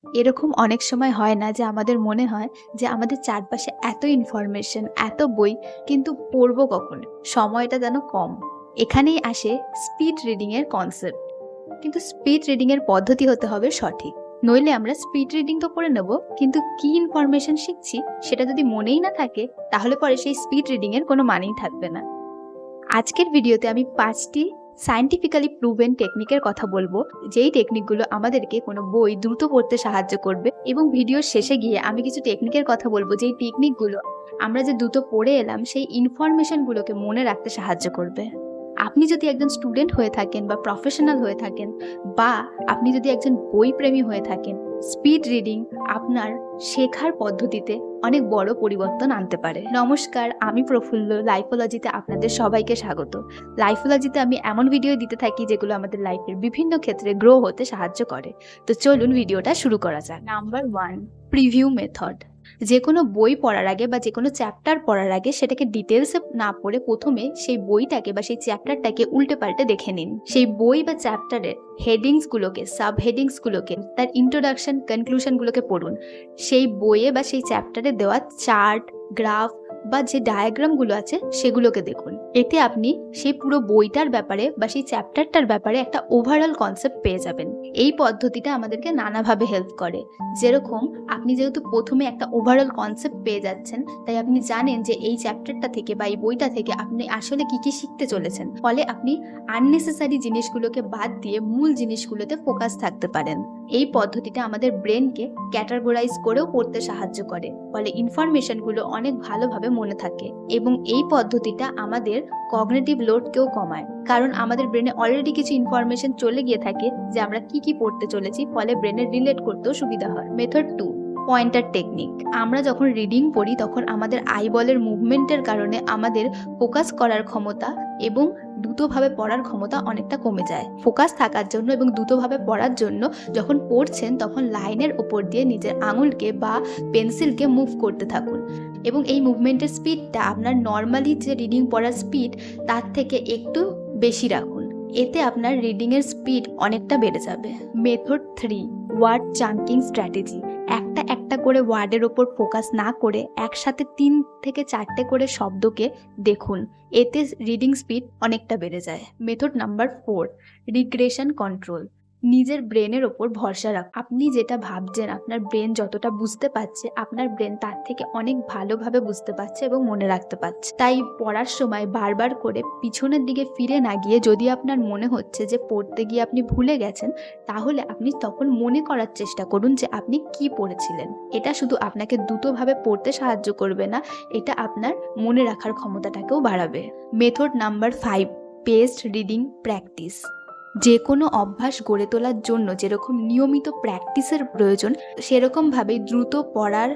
এরকম অনেক সময় হয় না যে আমাদের মনে হয় যে আমাদের চারপাশে এত ইনফরমেশন, এত বই, কিন্তু পড়বো কখন? সময়টা যেন কম। এখানেই আসে স্পিড রিডিং এর কনসেপ্ট। কিন্তু স্পিড রিডিং এর পদ্ধতি হতে হবে সঠিক। নইলে আমরা স্পিড রিডিং তো করে নেব, কিন্তু কি ইনফরমেশন শিখছি সেটা যদি মনেই না থাকে, তাহলে পরে সেই স্পিড রিডিং এর কোনো মানেই থাকবে না। আজকের ভিডিওতে আমি 5টি সায়েন্টিফিক্যালি প্রুভেন টেকনিকের কথা বলবো, যেই টেকনিকগুলো আমাদেরকে কোনো বই দ্রুত পড়তে সাহায্য করবে। এবং ভিডিওর শেষে গিয়ে আমি কিছু টেকনিকের কথা বলবো, যেই টেকনিকগুলো আমরা যে দ্রুত পড়ে এলাম সেই ইনফরমেশনগুলোকে মনে রাখতে সাহায্য করবে। আপনি যদি একজন স্টুডেন্ট হয়ে থাকেন বা প্রফেশনাল হয়ে থাকেন, বা আপনি যদি একজন বই প্রেমী হয়ে থাকেন, স্পিড রিডিং আপনার শেখার পদ্ধতিতে অনেক বড় পরিবর্তন আনতে পারে। নমস্কার, আমি প্রফুল্ল। লাইফোলজিতে আপনাদের সবাইকে স্বাগত। লাইফোলজিতে আমি এমন ভিডিও দিতে থাকি যেগুলো আমাদের লাইফের বিভিন্ন ক্ষেত্রে গ্রো হতে সাহায্য করে। তো চলুন ভিডিওটা শুরু করা যাক। Number 1, preview method. যে কোনো বই পড়ার আগে বা যে কোনো চ্যাপ্টার পড়ার আগে সেটাকে ডিটেলসে না পড়ে প্রথমে সেই বইটাকে বা সেই চ্যাপ্টারটাকে উল্টে পাল্টে দেখে নিন। সেই বই বা চ্যাপ্টারের হেডিংসগুলোকে, সাব হেডিংসগুলোকে, তার ইন্ট্রোডাকশন, কনক্লুশনগুলোকে পড়ুন। সেই বইয়ে বা সেই চ্যাপ্টারে দেওয়া চার্ট, গ্রাফ বা যে ডায়াগ্রামগুলো আছে সেগুলোকে দেখুন। এতে আপনি সেই পুরো বইটার ব্যাপারে বা সেই চ্যাপ্টারটার ব্যাপারে একটা ওভারঅল কনসেপ্ট পেয়ে যাবেন। এই পদ্ধতিটা আমাদেরকে নানাভাবে হেল্প করে। যেরকম, আপনি যেহেতু প্রথমে একটা ওভারঅল কনসেপ্ট পেয়ে যাচ্ছেন, তাই আপনি জানেন যে এই চ্যাপ্টারটা থেকে বা এই বইটা থেকে আপনি আসলে কি কি শিখতে চলেছেন। ফলে আপনি আননেসেসারি জিনিসগুলোকে বাদ দিয়ে মূল জিনিসগুলোতে ফোকাস থাকতে পারেন। এই পদ্ধতিটা আমাদের ব্রেনকে ক্যাটাগরাইজ করেও পড়তে সাহায্য করে, ফলে ইনফরমেশনগুলো অনেক ভালোভাবে মনে থাকে। এবং এই পদ্ধতিটা আমাদের কগনিটিভ লোডকেও কমায়, কারণ আমাদের ব্রেনে অলরেডি কিছু ইনফরমেশন চলে গিয়ে থাকে যে আমরা কি কি পড়তে চলেছি, ফলে ব্রেনের রিলেট করতেও সুবিধা হয়। Method 2, pointer technique. আমরা যখন রিডিং পড়ি তখন আমাদের আইবলের মুভমেন্টের কারণে আমাদের ফোকাস করার ক্ষমতা এবং দ্রুতভাবে পড়ার ক্ষমতা অনেকটা কমে যায়। ফোকাস থাকার জন্য এবং দ্রুতভাবে পড়ার জন্য যখন পড়ছেন তখন লাইনের ওপর দিয়ে নিজের আঙুলকে বা পেন্সিলকে মুভ করতে থাকুন, এবং এই মুভমেন্টের স্পিডটা আপনার নর্মালি যে রিডিং পড়ার স্পিড তার থেকে একটু বেশি রাখুন। এতে আপনার রিডিংয়ের স্পিড অনেকটা বেড়ে যাবে। Method 3, word chunking strategy. একটা একটা করে ওয়ার্ডের ওপর ফোকাস না করে একসাথে 3 থেকে 4টে করে শব্দকে দেখুন। এতে রিডিং স্পিড অনেকটা বেড়ে যায়। Method number 4, regression control. নিজের ব্রেনের ওপর ভরসা রাখ। আপনি যেটা ভাবছেন, আপনার ব্রেন যতটা বুঝতে পারছে, আপনার ব্রেন তার থেকে অনেক ভালোভাবে বুঝতে পারছে এবং মনে রাখতে পারছে। তাই পড়ার সময় বারবার করে পিছনের দিকে ফিরে না গিয়ে, যদি আপনার মনে হচ্ছে যে পড়তে গিয়ে আপনি ভুলে গেছেন, তাহলে আপনি তখন মনে করার চেষ্টা করুন যে আপনি কি পড়েছিলেন। এটা শুধু আপনাকে দ্রুতভাবে পড়তে সাহায্য করবে না, এটা আপনার মনে রাখার ক্ষমতাটাকেও বাড়াবে। Method number 5, paced reading practice. যে কোনো অভ্যাস গড়ে তোলার জন্য যেরকম নিয়মিত প্র্যাকটিসের প্রয়োজন, সেরকমভাবেই দ্রুত পড়ার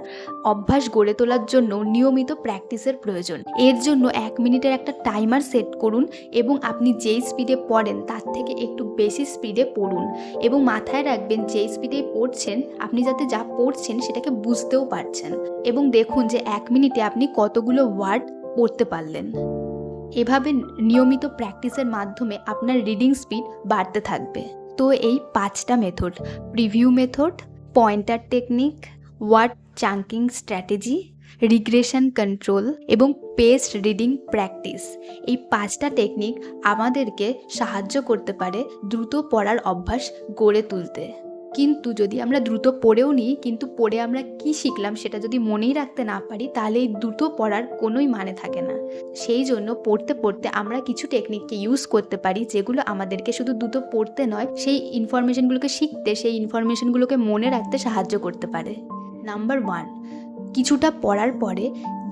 অভ্যাস গড়ে তোলার জন্য নিয়মিত প্র্যাকটিসের প্রয়োজন। এর জন্য 1 মিনিটের একটা টাইমার সেট করুন এবং আপনি যেই স্পিডে পড়েন তার থেকে একটু বেশি স্পিডে পড়ুন। এবং মাথায় রাখবেন, যেই স্পিডে পড়ছেন আপনি যাতে যা পড়ছেন সেটাকে বুঝতেও পারছেন। এবং দেখুন যে 1 মিনিটে আপনি কতগুলো ওয়ার্ড পড়তে পারলেন। এভাবে নিয়মিত প্র্যাকটিসের মাধ্যমে আপনার রিডিং স্পিড বাড়তে থাকবে। তো এই 5টা method, preview method, pointer technique, word chunking strategy, regression control এবং পেস্ট রিডিং প্র্যাকটিস, এই 5টা টেকনিক আমাদেরকে সাহায্য করতে পারে দ্রুত পড়ার অভ্যাস গড়ে তুলতে। কিন্তু যদি আমরা দ্রুত পড়েও নিই, কিন্তু পড়ে আমরা কি শিখলাম সেটা যদি মনেই রাখতে না পারি, তাহলে এই দ্রুত পড়ার কোনোই মানে থাকে না। সেই জন্য পড়তে পড়তে আমরা কিছু টেকনিককে ইউজ করতে পারি, যেগুলো আমাদেরকে শুধু দ্রুত পড়তে নয়, সেই ইনফরমেশনগুলোকে শিখতে, সেই ইনফরমেশনগুলোকে মনে রাখতে সাহায্য করতে পারে। নাম্বার 1, কিছুটা পড়ার পরে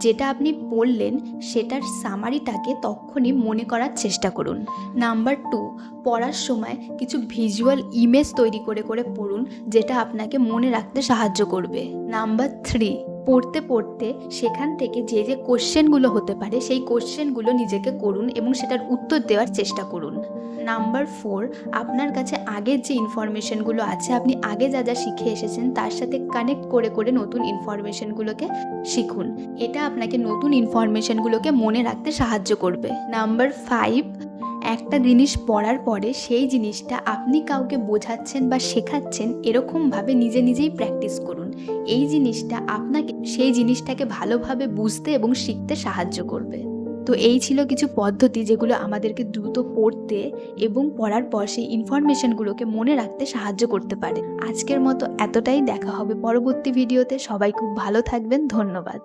যেটা আপনি পড়লেন সেটার সামারিটাকে তখনই মনে করার চেষ্টা করুন। নাম্বার 2, পড়ার সময় কিছু ভিজুয়াল ইমেজ তৈরি করে করে পড়ুন, যেটা আপনাকে মনে রাখতে সাহায্য করবে। নাম্বার 3, পড়তে পড়তে সেখান থেকে যে যে কোশ্চেনগুলো হতে পারে সেই কোশ্চেনগুলো নিজেকে করুন এবং সেটার উত্তর দেওয়ার চেষ্টা করুন। নাম্বার 4, আপনার কাছে আগের যে ইনফরমেশনগুলো আছে, আপনি আগে যা যা শিখে এসেছেন তার সাথে কানেক্ট করে করে নতুন ইনফরমেশনগুলোকে শিখুন। এটা আপনাকে নতুন ইনফরমেশনগুলোকে মনে রাখতে সাহায্য করবে। নাম্বার 5, একটা জিনিস পড়ার পরে সেই জিনিসটা আপনি কাউকে বোঝাচ্ছেন বা শেখাচ্ছেন এরকমভাবে নিজে নিজেই প্র্যাকটিস করুন। এই জিনিসটা আপনাকে সেই জিনিসটাকে ভালোভাবে বুঝতে এবং শিখতে সাহায্য করবে। তো এই ছিল কিছু পদ্ধতি যেগুলো আমাদেরকে দ্রুত পড়তে এবং পড়ার পর সেই ইনফরমেশনগুলোকে মনে রাখতে সাহায্য করতে পারে। আজকের মতো এতটাই, দেখা হবে পরবর্তী ভিডিওতে। সবাই খুব ভালো থাকবেন। ধন্যবাদ।